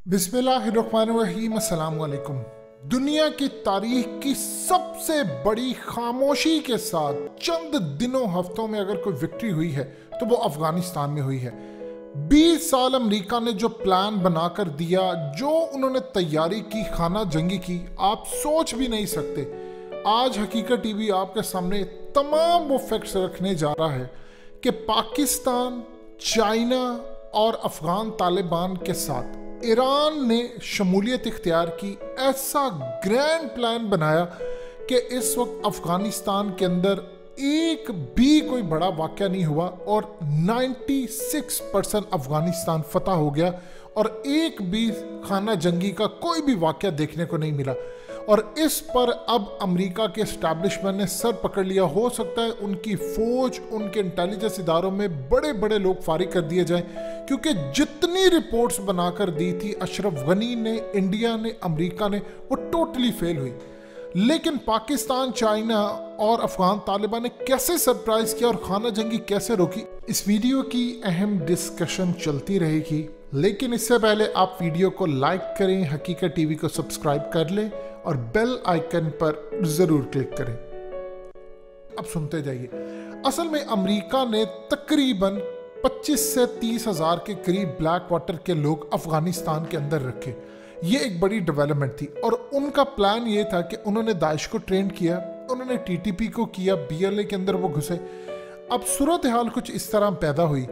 बिस्मिल्लाहिर्रहमानिर्रहीम, अस्सलाम वालेकुम। दुनिया की तारीख की सबसे बड़ी खामोशी के साथ चंद दिनों हफ्तों में अगर कोई विक्ट्री हुई है तो वो अफगानिस्तान में हुई है। 20 साल अमेरिका ने जो प्लान बनाकर दिया, जो उन्होंने तैयारी की, खाना जंगी की, आप सोच भी नहीं सकते। आज हकीकत टीवी आपके सामने तमाम वो फैक्ट्स रखने जा रहा है कि पाकिस्तान, चाइना और अफगान तालिबान के साथ ईरान ने शमूलियत इख्तियार की। ऐसा ग्रैंड प्लान बनाया कि इस वक्त अफगानिस्तान के अंदर एक भी कोई बड़ा वाक़या नहीं हुआ और 96% अफगानिस्तान फतह हो गया और एक भी खाना जंगी का कोई भी वाक़या देखने को नहीं मिला। और इस पर अब अमेरिका के एस्टैब्लिशमेंट ने सर पकड़ लिया। हो सकता है उनकी फौज, उनके इंटेलिजेंस इदारों में बड़े बड़े लोग फारिग कर दिए जाएं, क्योंकि जितनी रिपोर्ट्स बनाकर दी थी अशरफ गनी ने, इंडिया ने, अमेरिका ने, वो टोटली फेल हुई। लेकिन पाकिस्तान, चाइना और अफगान तालिबान ने कैसे सरप्राइज किया और खाना जंगी कैसे रोकी, इस वीडियो की अहम डिस्कशन चलती रहेगी। लेकिन इससे पहले आप वीडियो को लाइक करें, हकीकत टीवी को सब्सक्राइब कर लें और बेल आइकन पर जरूर क्लिक करें। अब सुनते जाइए। असल में अमेरिका ने तकरीबन 25 से 30 हज़ार के करीब ब्लैक वाटर के लोग अफगानिस्तान के अंदर रखे। ये एक बड़ी डेवलपमेंट थी और उनका प्लान ये था कि उन्होंने दाइश को ट्रेन किया, उन्होंने टीटीपी को किया, बीएलए के अंदर वो घुसे। अब सूरत हाल कुछ इस तरह पैदा हुई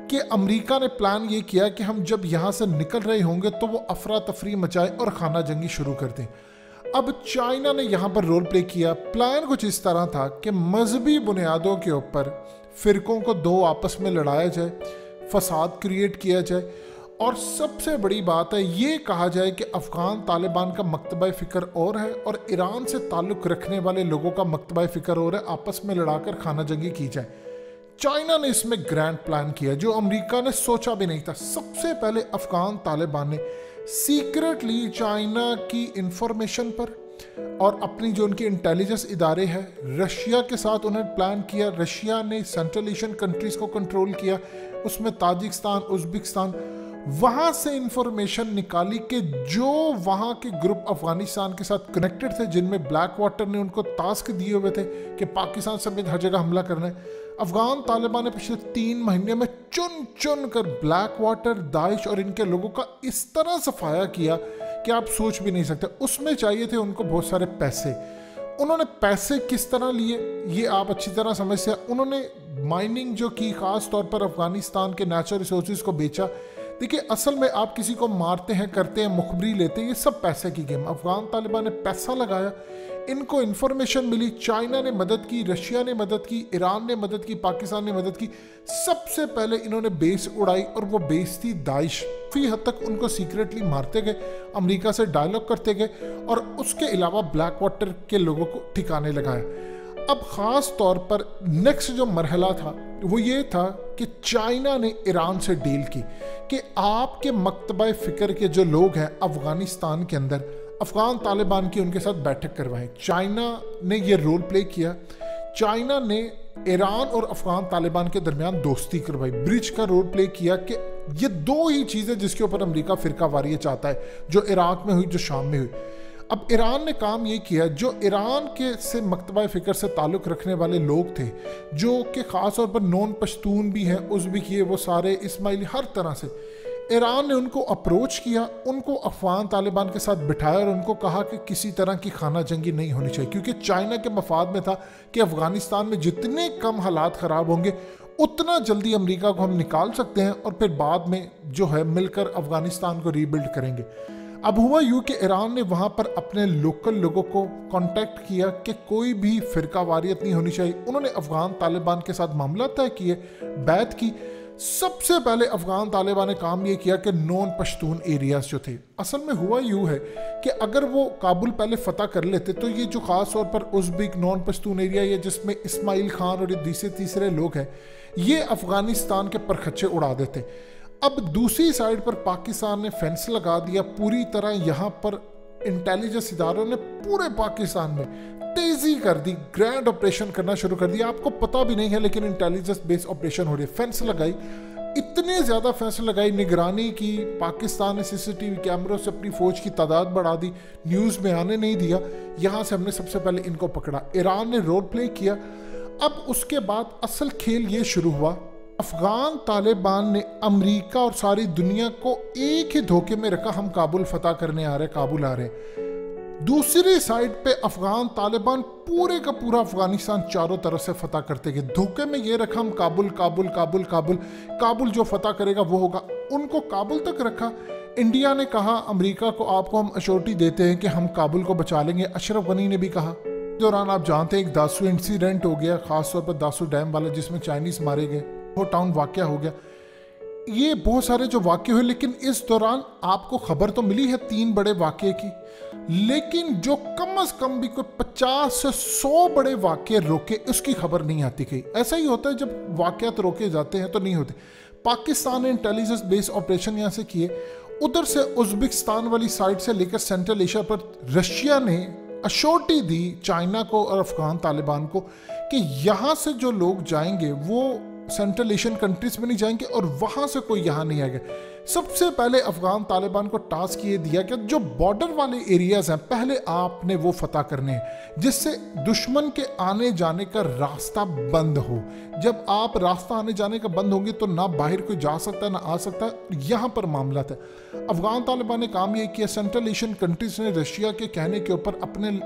कि अमेरिका ने प्लान ये किया कि हम जब यहाँ से निकल रहे होंगे तो वो अफरा तफरी मचाए और खाना जंगी शुरू कर दें। अब चाइना ने यहाँ पर रोल प्ले किया। प्लान कुछ इस तरह था कि मजहबी बुनियादों के ऊपर फ़िरकों को दो आपस में लड़ाया जाए, फसाद क्रिएट किया जाए और सबसे बड़ी बात है ये कहा जाए कि अफ़गान तालिबान का मकतबा फ़िक्र और है और ईरान से ताल्लुक़ रखने वाले लोगों का मकतबा फ़िक्र और है, आपस में लड़ाकर खाना जंगी की जाए। चाइना ने इसमें ग्रैंड प्लान किया जो अमेरिका ने सोचा भी नहीं था। सबसे पहले अफ़गान तालिबान ने सीक्रेटली चाइना की इंफॉर्मेशन पर और अपनी जो उनके इंटेलिजेंस इदारे हैं, रशिया के साथ उन्होंने प्लान किया। रशिया ने सेंट्रल एशियन कंट्रीज़ को कंट्रोल किया, उसमें ताजिकिस्तान, उज़्बेकिस्तान, वहाँ से इंफॉर्मेशन निकाली कि जो वहाँ के ग्रुप अफगानिस्तान के साथ कनेक्टेड थे, जिनमें ब्लैक वाटर ने उनको टास्क दिए हुए थे कि पाकिस्तान समेत हर जगह हमला करना है। अफगान तालिबान ने पिछले 3 महीने में चुन चुन कर ब्लैक वाटर, दाइश और इनके लोगों का इस तरह सफाया किया कि आप सोच भी नहीं सकते। उसमें चाहिए थे उनको बहुत सारे पैसे। उन्होंने पैसे किस तरह लिए ये आप अच्छी तरह समझते हैं। उन्होंने माइनिंग जो की, ख़ास तौर पर अफगानिस्तान के नेचुरल रिसोर्सेज को बेचा। देखिए, असल में आप किसी को मारते हैं, करते हैं, मुखबरी लेते हैं, ये सब पैसे की गेम। अफगान तालिबान ने पैसा लगाया, इनको इन्फॉर्मेशन मिली, चाइना ने मदद की, रशिया ने मदद की, ईरान ने मदद की, पाकिस्तान ने मदद की। सबसे पहले इन्होंने बेस उड़ाई और वो बेस थी दाइश। काफ़ी हद तक उनको सीक्रेटली मारते गए, अमेरिका से डायलॉग करते गए और उसके अलावा ब्लैक वाटर के लोगों को ठिकाने लगाया। अब ख़ास तौर पर नेक्स्ट जो मरहला था वो ये था कि चाइना ने ईरान से डील की कि आपके मकतबा फ़िक्र के जो लोग हैं अफ़गानिस्तान के अंदर, अफ़गान तालिबान की उनके साथ बैठक करवाएं। चाइना ने ये रोल प्ले किया। चाइना ने ईरान और अफ़गान तालिबान के दरमियान दोस्ती करवाई, ब्रिज का रोल प्ले किया कि ये दो ही चीज़ें जिसके ऊपर अमेरिका फ़िरका वारियत चाहता है, जो इराक़ में हुई, जो शाम में हुई। अब ईरान ने काम ये किया, जो ईरान के से मकतबा फ़िक्र से ताल्लुक़ रखने वाले लोग थे, जो कि ख़ास तौर पर नॉन पश्तून भी हैं, उज़्बेक, ये वो सारे इस्माइली, हर तरह से ईरान ने उनको अप्रोच किया, उनको अफ़गान तालिबान के साथ बिठाया और उनको कहा कि किसी तरह की खाना जंगी नहीं होनी चाहिए, क्योंकि चाइना के मफाद में था कि अफ़गानिस्तान में जितने कम हालात ख़राब होंगे उतना जल्दी अमेरिका को हम निकाल सकते हैं और फिर बाद में जो है मिलकर अफ़गानिस्तान को रीबिल्ड करेंगे। अब हुआ यूँ कि ईरान ने वहाँ पर अपने लोकल लोगों को कांटेक्ट किया कि कोई भी फ़िरका वारियत नहीं होनी चाहिए। उन्होंने अफ़गान तालिबान के साथ मामला तय किए, बैत की। सबसे पहले अफ़गान तालिबान ने काम ये किया कि नॉन पश्तून एरियाज़ जो थे, असल में हुआ यूँ है कि अगर वो काबुल पहले फ़तह कर लेते तो ये जो ख़ास तौर पर उज़्बेक नॉन पश्तून एरिया, ये जिसमें इस्माइल खान और दूसरे तीसरे लोग हैं, ये अफ़गानिस्तान के परखच्चे उड़ा देते। अब दूसरी साइड पर पाकिस्तान ने फेंस लगा दिया पूरी तरह। यहाँ पर इंटेलिजेंस इदारों ने पूरे पाकिस्तान में तेजी कर दी, ग्रैंड ऑपरेशन करना शुरू कर दिया। आपको पता भी नहीं है लेकिन इंटेलिजेंस बेस्ड ऑपरेशन हो रही है। फेंस लगाई, इतने ज़्यादा फैसले लगाई, निगरानी की, पाकिस्तान ने सीसीटीवी कैमरों से अपनी फ़ौज की तादाद बढ़ा दी, न्यूज़ में आने नहीं दिया, यहाँ से हमने सबसे पहले इनको पकड़ा। ईरान ने रोल प्ले किया। अब उसके बाद असल खेल ये शुरू हुआ। अफगान तालिबान ने अमेरिका और सारी दुनिया को एक ही धोखे में रखा, हम काबुल फतह करने आ रहे, काबुल आ रहे। दूसरी साइड पे अफगान तालिबान पूरे का पूरा अफगानिस्तान चारों तरफ से फतह करते गए। धोखे में ये रखा हम काबुल काबुल काबुल काबुल, काबुल जो फतह करेगा वो होगा। उनको काबुल तक रखा। इंडिया ने कहा अमेरिका को, आपको हम अश्योरिटी देते हैं कि हम काबुल को बचा लेंगे। अशरफ गनी ने भी कहा। दौरान आप जानते हैं एक दासू इंसिडेंट हो गया, खासतौर पर दासू डैम वाला, जिसमें चाइनीज मारे गए, वो टाउन वाकया हो गया। ये बहुत सारे जो वाक़े हुए, लेकिन इस दौरान आपको खबर तो मिली है 3 बड़े वाक़े की, लेकिन जो कम से कम भी कोई 50 से 100 बड़े वाक़े रोके, उसकी खबर नहीं आती कहीं। ऐसा ही होता है जब वाक़यात रोके जाते हैं तो नहीं होते। पाकिस्तान ने इंटेलिजेंस बेस्ड ऑपरेशन यहाँ से किए, उधर से उज्बेकिस्तान वाली साइड से लेकर सेंट्रल एशिया पर रशिया ने अश्योरिटी दी चाइना को और अफगान तालिबान को कि यहाँ से जो लोग जाएंगे वो सेंट्रल एशियन कंट्रीज में नहीं जाएंगे और वहां से कोई यहाँ नहीं आएगा। सबसे पहले अफगान तालिबान को टास्क ये दिया कि जो बॉर्डर वाले एरियाज हैं पहले आपने वो फतह करने हैं, जिससे दुश्मन के आने जाने का रास्ता बंद हो। जब आप रास्ता आने जाने का बंद होंगे तो ना बाहर कोई जा सकता है ना आ सकता है। यहाँ पर मामला था। अफगान तालिबान ने काम ये किया, सेंट्रल एशियन कंट्रीज ने रशिया के कहने के ऊपर अपने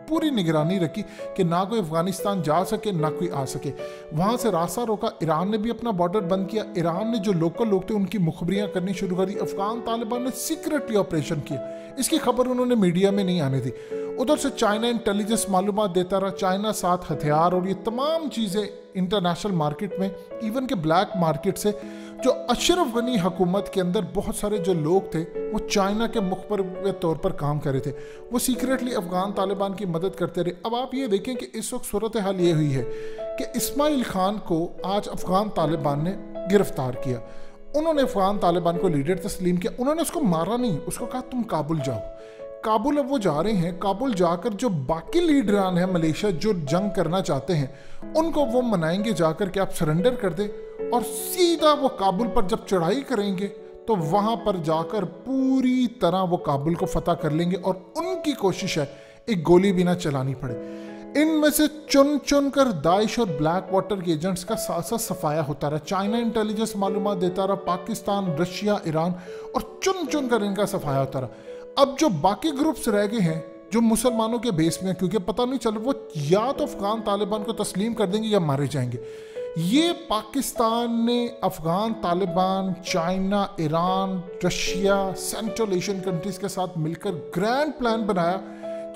पूरी निगरानी रखी कि ना कोई अफगानिस्तान जा सके ना कोई आ सके। वहां से रास्ता रोका। ईरान ने भी अपना बॉर्डर बंद किया। ईरान ने जो लोकल लोग थे उनकी मुखबरियां करनी शुरू कर दी। अफगान तालिबान ने सीक्रेटली ऑपरेशन किया, इसकी खबर उन्होंने मीडिया में नहीं आने दी। उधर से चाइना इंटेलिजेंस मालूमात देता रहा। चाइना साथ हथियार और ये तमाम चीज़ें इंटरनेशनल मार्केट में, इवन के ब्लैक मार्केट से, जो अशरफ गनी हुकूमत के अंदर बहुत सारे जो लोग थे वो चाइना के मुखबर के तौर पर काम कर रहे थे, वो सीक्रेटली अफगान तालिबान की मदद करते रहे। अब आप ये देखें कि इस वक्त सूरत हाल ये हुई है कि इस्माइल खान को आज अफगान तालिबान ने गिरफ्तार किया। उन्होंने अफगान तालिबान को लीडर तस्लीम किया। उन्होंने उसको मारा नहीं, उसको कहा तुम काबुल जाओ। काबुल अब वो जा रहे हैं। काबुल जाकर जो बाकी लीडरान हैं मलेशिया जो जंग करना चाहते हैं उनको वो मनाएंगे जाकर कि आप सरेंडर कर दें, और सीधा वो काबुल पर जब चढ़ाई करेंगे तो वहां पर जाकर पूरी तरह वो काबुल को फतह कर लेंगे। और उनकी कोशिश है एक गोली भी ना चलानी पड़े। इनमें से चुन चुन कर दाइश और ब्लैक वाटर के एजेंट्स का साथ साथ सफाया होता रहा। चाइना इंटेलिजेंस मालूमात देता रहा, पाकिस्तान, रशिया, ईरान, और चुन चुन कर इनका सफाया होता रहा। अब जो बाकी ग्रुप्स रह गए हैं जो मुसलमानों के बेस में, क्योंकि पता नहीं चल, वो या तो अफगान तालिबान को तस्लीम कर देंगे या मारे जाएंगे। ये पाकिस्तान ने Afghan Taliban, China, Iran, Russia, central Asian countries के साथ मिलकर ग्रैंड प्लान बनाया,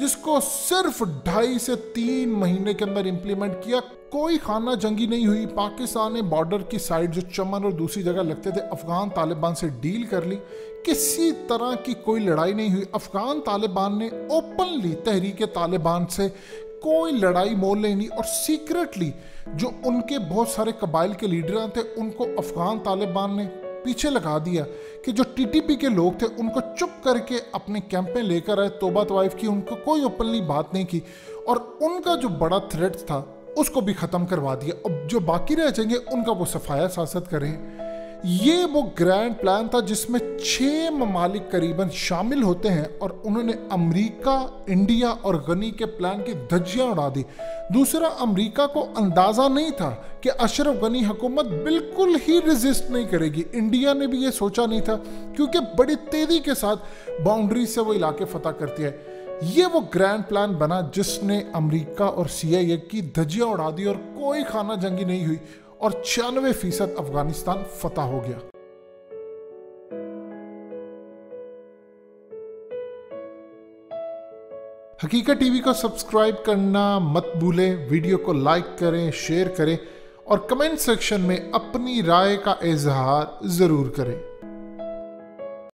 जिसको सिर्फ 2.5 से 3 महीने के अंदर इंप्लीमेंट किया। कोई खाना जंगी नहीं हुई। पाकिस्तान ने बॉर्डर की साइड जो चमन और दूसरी जगह लगते थे अफगान तालिबान से डील कर ली। किसी तरह की कोई लड़ाई नहीं हुई। अफगान तालिबान ने ओपनली तहरीक तालिबान से कोई लड़ाई मोल नहीं, और सीक्रेटली जो उनके बहुत सारे कबाइल के लीडर थे उनको अफगान तालिबान ने पीछे लगा दिया कि जो टीटीपी के लोग थे उनको चुप करके अपने कैंप में लेकर आए, तौबा तवाइफ की, उनको कोई ओपनली बात नहीं की, और उनका जो बड़ा थ्रेट था उसको भी ख़त्म करवा दिया। अब जो बाकी रह जाएंगे उनका वो सफाया सासत करें। ये वो ग्रैंड प्लान था जिसमें 6 ममालिक करीबन शामिल होते हैं, और उन्होंने अमेरिका, इंडिया और गनी के प्लान की धज्जियां उड़ा दी। दूसरा, अमेरिका को अंदाज़ा नहीं था कि अशरफ गनी हुकूमत बिल्कुल ही रेजिस्ट नहीं करेगी। इंडिया ने भी ये सोचा नहीं था, क्योंकि बड़ी तेज़ी के साथ बाउंड्री से वो इलाके फतह करती है। ये वो ग्रैंड प्लान बना जिसने अमेरिका और CIA की धज्जियां उड़ा दी, और कोई खाना जंगी नहीं हुई, और 96% अफगानिस्तान फतह हो गया। हकीकत टीवी को सब्सक्राइब करना मत भूलें, वीडियो को लाइक करें, शेयर करें, और कमेंट सेक्शन में अपनी राय का इजहार जरूर करें।